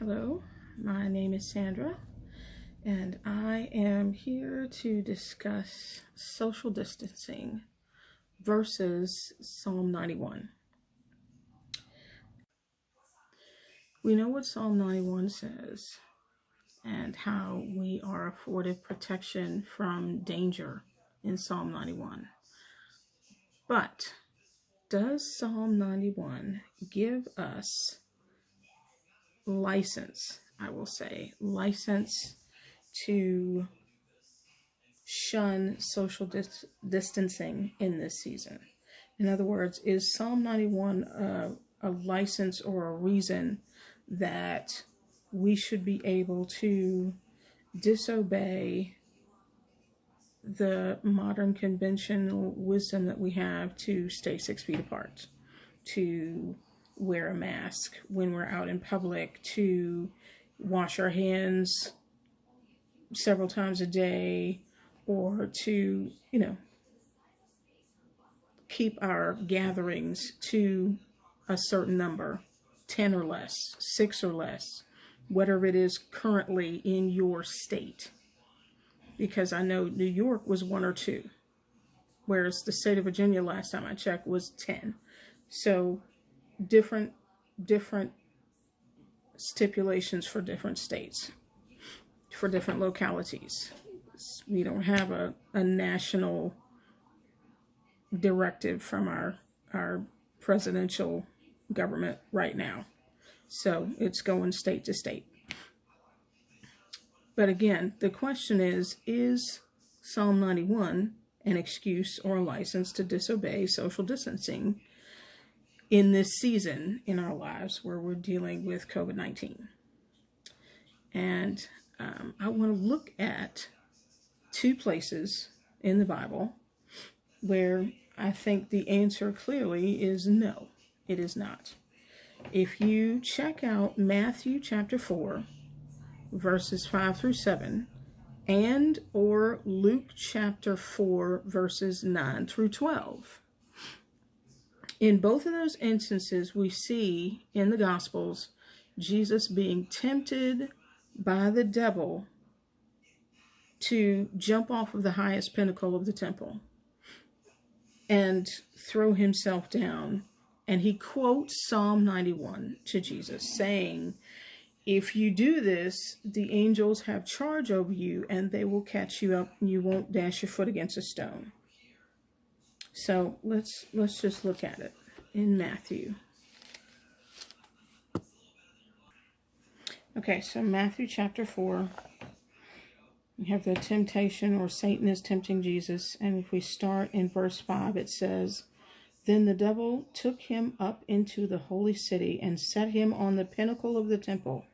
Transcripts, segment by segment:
Hello, my name is Sandra, and I am here to discuss social distancing versus Psalm 91. We know what Psalm 91 says and how we are afforded protection from danger in Psalm 91. But does Psalm 91 give us license to shun social distancing in this season? In other words, is Psalm 91 a license or a reason that we should be able to disobey the modern conventional wisdom that we have to stay 6 feet apart, to wear a mask when we're out in public, to wash our hands several times a day, or to, keep our gatherings to a certain number, 10 or less, 6 or less, whatever it is currently in your state. Because I know New York was 1 or 2, whereas the state of Virginia, last time I checked, was 10. So different stipulations for different states, for different localities. We don't have a national directive from our presidential government right now. So it's going state to state. But again, the question is Psalm 91 an excuse or a license to disobey social distancing in this season in our lives where we're dealing with COVID-19? And I want to look at 2 places in the Bible where I think the answer clearly is no, it is not. If you check out Matthew chapter 4, verses 5 through 7, and or Luke chapter 4, verses 9 through 12. In both of those instances, we see in the Gospels Jesus being tempted by the devil to jump off of the highest pinnacle of the temple and throw himself down. And he quotes Psalm 91 to Jesus, saying, "If you do this, the angels have charge over you, and they will catch you up, and you won't dash your foot against a stone." So let's just look at it in Matthew. Okay, so Matthew chapter 4, we have the temptation, or Satan is tempting Jesus. And if we start in verse 5, it says, "Then the devil took him up into the holy city and set him on the pinnacle of the temple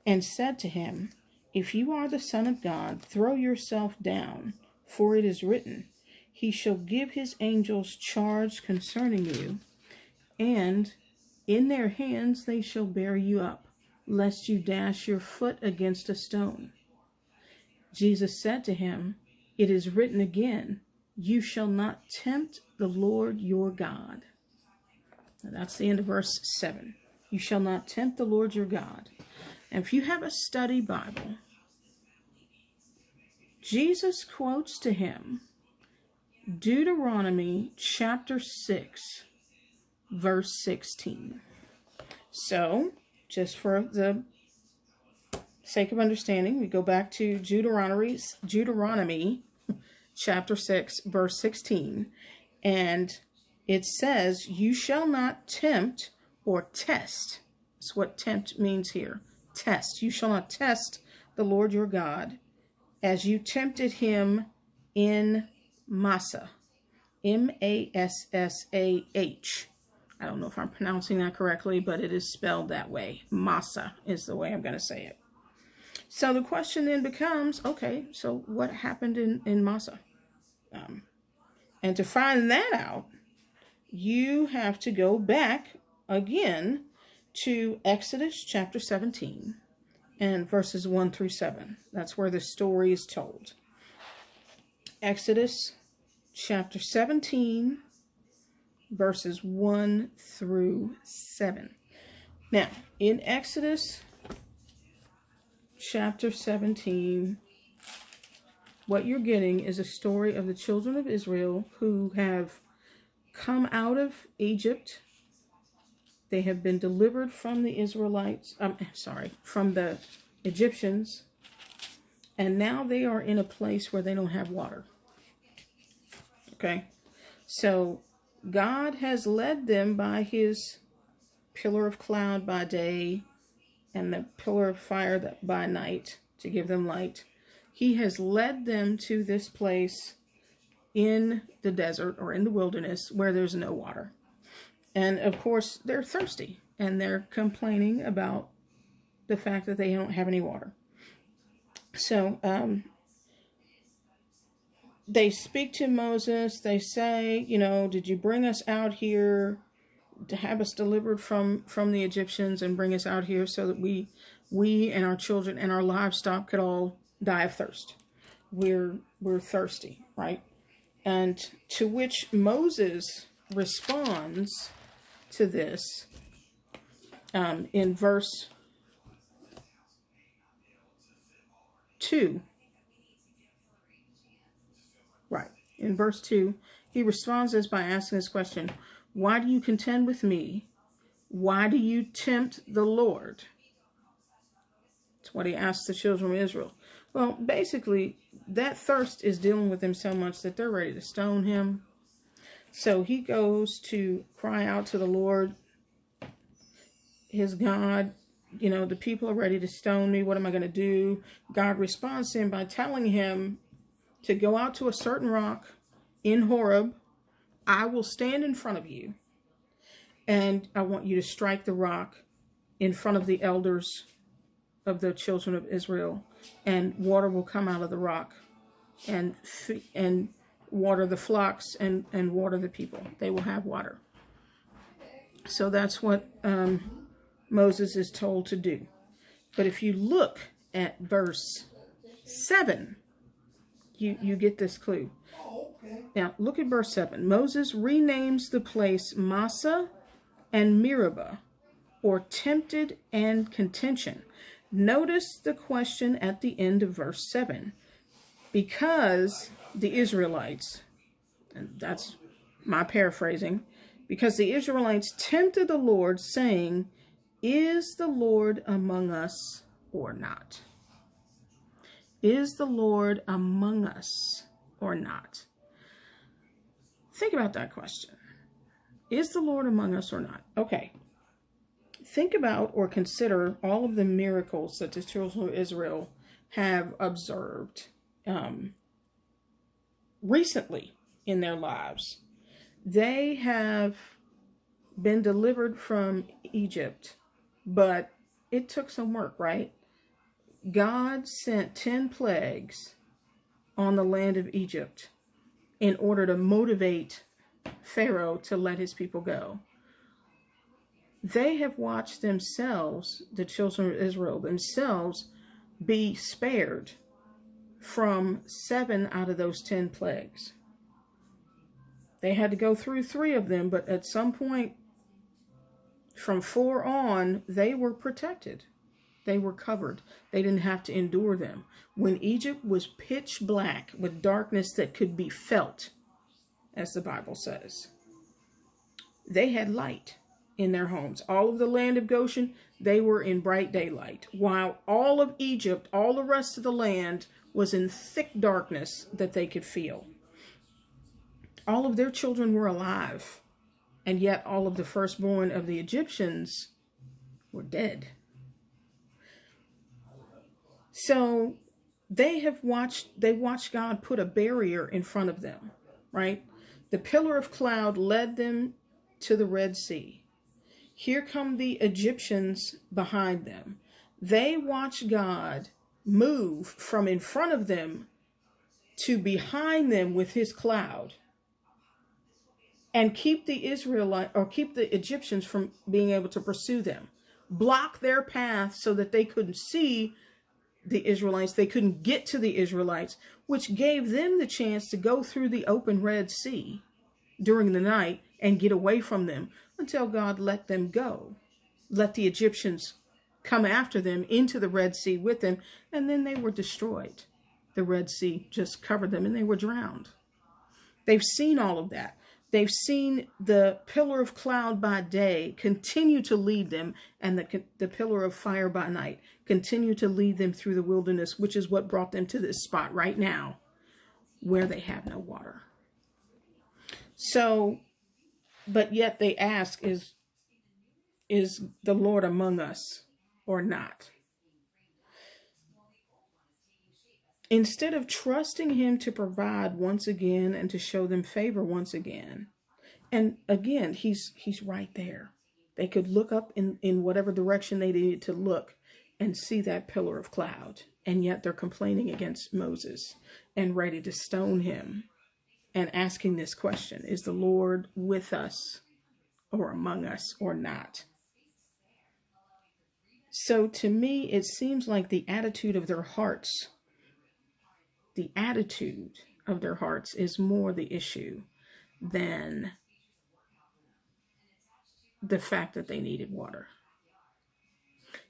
and said to him, 'If you are the Son of God, throw yourself down, for it is written, He shall give his angels charge concerning you, and in their hands they shall bear you up, lest you dash your foot against a stone.' Jesus said to him, 'It is written again, you shall not tempt the Lord your God.'" Now that's the end of verse 7. You shall not tempt the Lord your God. And if you have a study Bible, Jesus quotes to him Deuteronomy chapter 6, verse 16. So, just for the sake of understanding, we go back to Deuteronomy chapter 6, verse 16. And it says, "You shall not tempt or test." That's what tempt means here. Test. "You shall not test the Lord your God as you tempted him in Massah." Massah. I don't know if I'm pronouncing that correctly, but it is spelled that way. Massah is the way I'm going to say it. So the question then becomes, okay, so what happened in Massah? And to find that out, you have to go back again to Exodus chapter 17 and verses 1 through 7. That's where the story is told. Exodus chapter 17, verses 1 through 7. Now, in Exodus chapter 17, what you're getting is a story of the children of Israel who have come out of Egypt. They have been delivered from the from the Egyptians. And now they are in a place where they don't have water. Okay? So God has led them by his pillar of cloud by day and the pillar of fire by night to give them light. He has led them to this place in the desert or in the wilderness where there's no water. And of course, they're thirsty and they're complaining about the fact that they don't have any water. So they speak to Moses. They say, did you bring us out here to have us delivered from the Egyptians and bring us out here so that we and our children and our livestock could all die of thirst? We're thirsty, right? And to which Moses responds to this in verse 2. Right. In verse 2, he responds this by asking this question: why do you contend with me? Why do you tempt the Lord? That's what he asks the children of Israel. Well, basically, that thirst is dealing with him so much that they're ready to stone him. So he goes to cry out to the Lord, his God. The people are ready to stone me. What am I going to do? God responds to him by telling him to go out to a certain rock in Horeb. I will stand in front of you, and I want you to strike the rock in front of the elders of the children of Israel, and water will come out of the rock and water the flocks and water the people. They will have water. So that's what Moses is told to do. But if you look at verse 7, you get this clue. Now, look at verse 7. Moses renames the place Massa and Meribah, or tempted and contention. Notice the question at the end of verse 7. Because the Israelites, and that's my paraphrasing, because the Israelites tempted the Lord, saying, is the Lord among us or not? Is the Lord among us or not? Think about that question. Is the Lord among us or not? Okay. Think about or consider all of the miracles that the children of Israel have observed recently in their lives. They have been delivered from Egypt, but it took some work, right? God sent 10 plagues on the land of Egypt in order to motivate Pharaoh to let his people go. They have watched themselves, the children of Israel themselves, be spared from 7 out of those 10 plagues. They had to go through 3 of them, but at some point from 4 on, they were protected. They were covered. They didn't have to endure them. When Egypt was pitch black with darkness that could be felt, as the Bible says, they had light in their homes. All of the land of Goshen, they were in bright daylight, while all of Egypt, all the rest of the land, was in thick darkness that they could feel. All of their children were alive, and yet all of the firstborn of the Egyptians were dead. So they watched God put a barrier in front of them, right? The pillar of cloud led them to the Red Sea. Here come the Egyptians behind them. They watch God move from in front of them to behind them with his cloud and keep the Egyptians from being able to pursue them. Block their path so that they couldn't see the Israelites. They couldn't get to the Israelites, which gave them the chance to go through the open Red Sea during the night and get away from them until God let them go. Let the Egyptians come after them into the Red Sea with them, and then they were destroyed. The Red Sea just covered them and they were drowned. They've seen all of that. They've seen the pillar of cloud by day continue to lead them, and the pillar of fire by night continue to lead them through the wilderness, which is what brought them to this spot right now where they have no water. So, but yet they ask, is the Lord among us or not? Instead of trusting him to provide once again and to show them favor once again, and again, he's right there. They could look up in whatever direction they needed to look and see that pillar of cloud, and yet they're complaining against Moses and ready to stone him and asking this question: is the Lord with us or among us or not? So to me, it seems like the attitude of their hearts is more the issue than the fact that they needed water.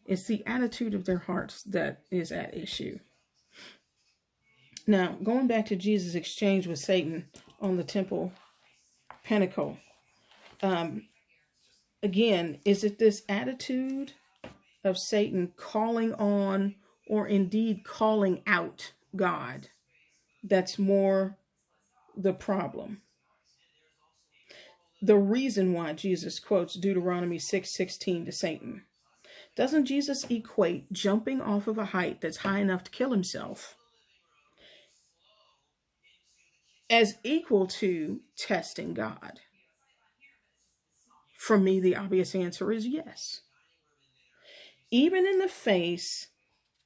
It's the attitude of their hearts that is at issue. Now, going back to Jesus' exchange with Satan on the temple pinnacle, again, is it this attitude of Satan calling on, or indeed calling out, God that's more the problem? The reason why Jesus quotes Deuteronomy 6:16 to Satan. Doesn't Jesus equate jumping off of a height that's high enough to kill himself as equal to testing God? For me, the obvious answer is yes. Even in the face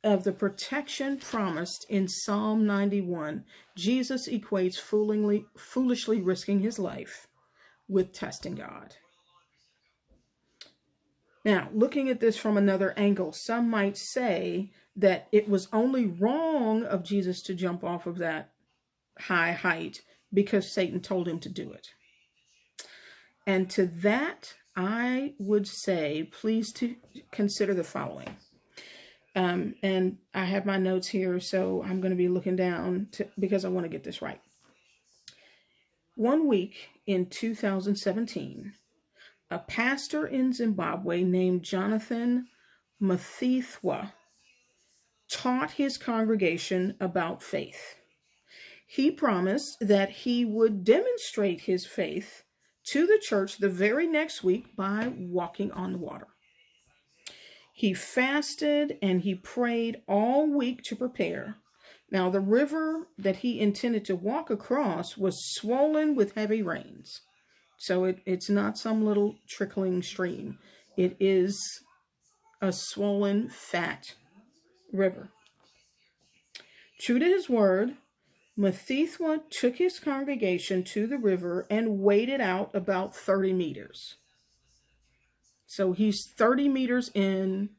of the protection promised in Psalm 91, Jesus equates foolishly risking his life with testing God. Now, looking at this from another angle, some might say that it was only wrong of Jesus to jump off of that high height because Satan told him to do it. And to that, I would say, please to consider the following. And I have my notes here, so I'm going to be looking down because I want to get this right. One week in 2017, a pastor in Zimbabwe named Jonathan Mathithwa taught his congregation about faith. He promised that he would demonstrate his faith to the church the very next week by walking on the water. He fasted and he prayed all week to prepare. Now, the river that he intended to walk across was swollen with heavy rains. So it's not some little trickling stream. It is a swollen, fat river. True to his word, Mathithwa took his congregation to the river and waded out about 30 meters. So he's 30 meters in.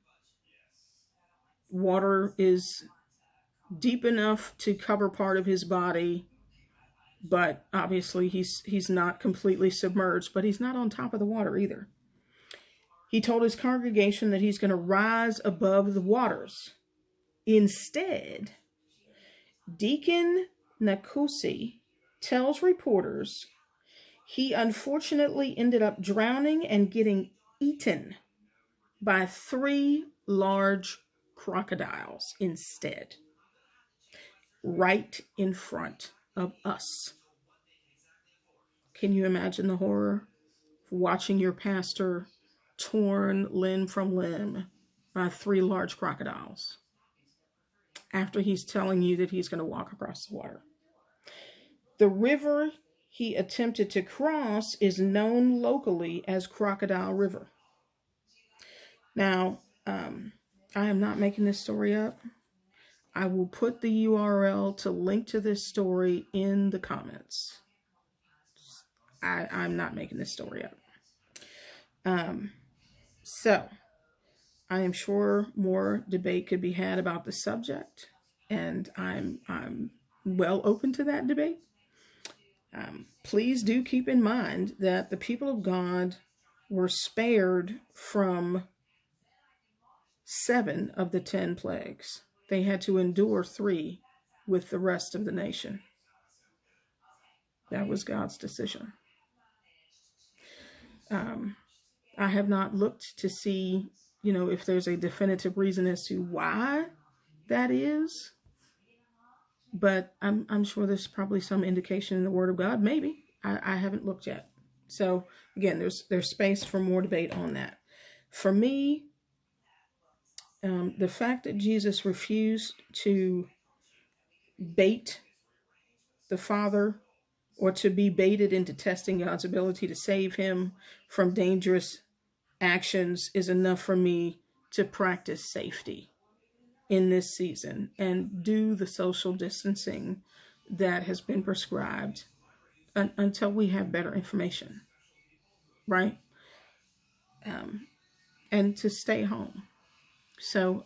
Water is deep enough to cover part of his body, but obviously he's not completely submerged, but he's not on top of the water either. He told his congregation that he's going to rise above the waters. Instead, Deacon Nakusi tells reporters he unfortunately ended up drowning and getting eaten by 3 large crocodiles instead, right in front of us. Can you imagine the horror of watching your pastor torn limb from limb by 3 large crocodiles after he's telling you that he's going to walk across the water? The river he attempted to cross is known locally as Crocodile River. Now, I am not making this story up. I will put the URL to link to this story in the comments. I'm not making this story up. So, I am sure more debate could be had about the subject, and I'm well open to that debate. Please do keep in mind that the people of God were spared from 7 of the 10 plagues. They had to endure 3 with the rest of the nation. That was God's decision. I have not looked to see, if there's a definitive reason as to why that is, but I'm sure there's probably some indication in the Word of God. Maybe I haven't looked yet. So again, there's space for more debate on that. For me, the fact that Jesus refused to bait the Father or to be baited into testing God's ability to save him from dangerous actions is enough for me to practice safety in this season and do the social distancing that has been prescribed until we have better information, right? And to stay home. So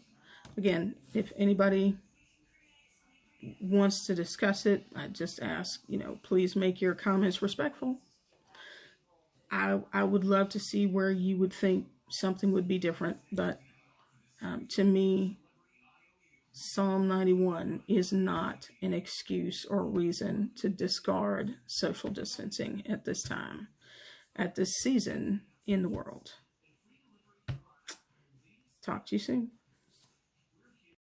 again, if anybody wants to discuss it, I just ask, please make your comments respectful. I would love to see where you would think something would be different, but to me, Psalm 91 is not an excuse or reason to discard social distancing at this time, at this season in the world. Talk to you soon.